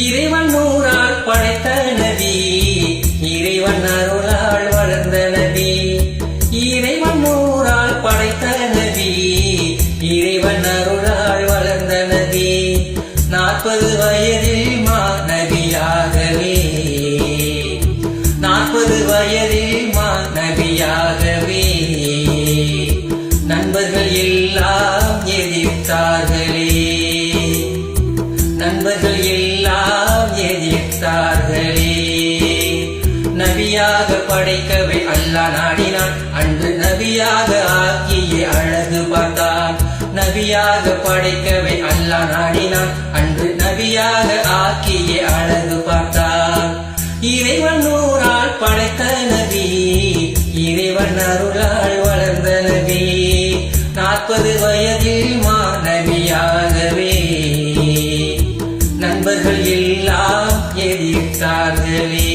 இறைவன் நூறால் படைத்த நபி, இறைவன் அருளால் வளர்ந்த நபி. இறைவன் நூறால் படைத்த நபி, இறைவன் அருளால் வளர்ந்த நபி. 40 வயதில் நபியாகவே, 40 வயதில் நபியாகவே நண்பர்கள் எல்லாம் எதிர்த்தார்களே, நண்பர்கள் எல்லாம் எதிர்த்தார்களே. நபியாக படைக்கவே அல்லாஹ் நாடினான், அன்று நபியாக ஆக்கிய அழகு பார்த்தான். நபியாக படைக்கவே அல்லாஹ் நாடினான், அன்று நபியாக ஆக்கிய அழகு பார்த்தான். இறைவன் நூறால் படைத்த நபி, இறைவன் அருளால் வளர்ந்த நபி. 40 வயதில் நபியாகவே நண்பர்கள் எல்லாம் எதிர்த்தார்களே.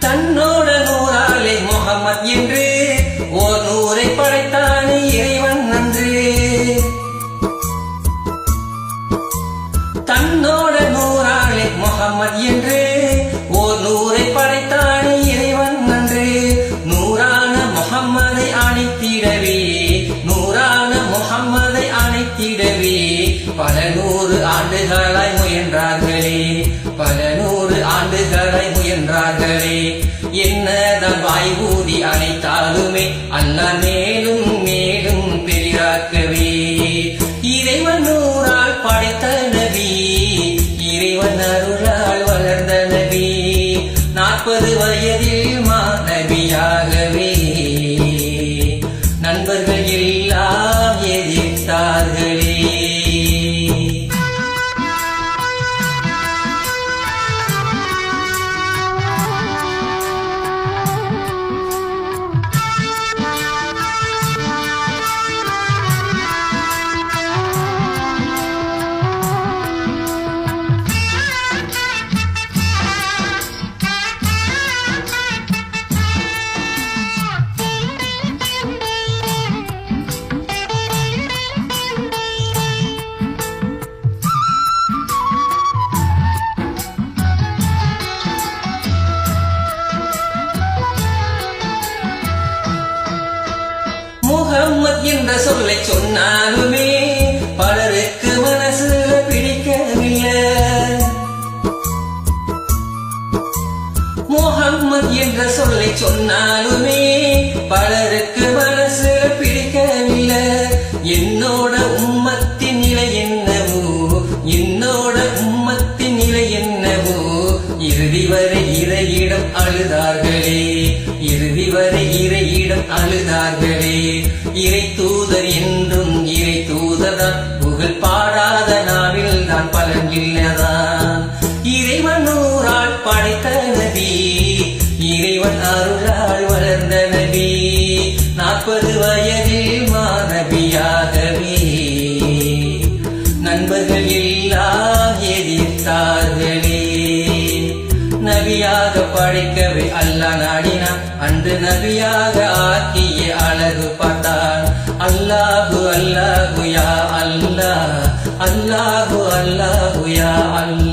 தன்னோட நூறாலே முஹம்மத் என்று ஓர் நூரை படைத்தான் இறைவன் அன்று. தன்னோட நூறாலே முஹம்மத் என்று ஓர் நூரை படைத்தான் இறைவன் அன்று. நூறான முஹம்மதை அணைத்திடவே, நூறான முஹம்மதை அணைத்திடவே பல 100 ஆண்டுகளாய் முயன்றார்களே, பல 100 ஆண்டுகளாய் முயன்றார்களே. என்னதான் வாய் ஊதி அணைத்தாலுமே அல்லாஹ் மேலும் மேலும் பெரியாக்கவே. இறைவன் நூறால் படைத்த நபி, இறைவன் அருளால் வளர்ந்த நபி. 40 வயதில் நபியாகவே நண்பர்கள் எல்லாம் எதிர்த்தார்களே. முஹம்மத் என்ற சொல்லை சொன்னாலுமே பலருக்கு மனசுல பிடிக்கவில்லை. முஹம்மத் என்ற சொல்லை சொன்னாலுமே பலருக்கு மனசுல பிடிக்கவில்லை. என்னோட உம்மத்தின் நிலை என்னவோ, என்னோட உம்மத்தின் நிலை என்னவோ. இறுதி வரை இறையிடம் அழுதார்களே, இறுதி வரை இறையிடம் அழுதார்களே. இறை தூதர் என்றும் இறை தூதர்தான், புகழ் பாடாத நாவில் தான் பலன் இல்லதான். இறைவன் நூறால் படைத்த நபி, இறைவன் அருளால் வளர்ந்த நபி. 40 வயதில் நபியாகவே நண்பர்கள் எல்லாம் எதிர்த்தார்களே. நபியாக படைக்கவே அல்லாஹ் நாடினான், அன்று நபியாக ஆக்கிய அழகு பார்த்தான். அல்லாஹு அல்லாஹு யா அல்லாஹ், அல்லாஹு அல்லாஹு யா அல்லாஹ்.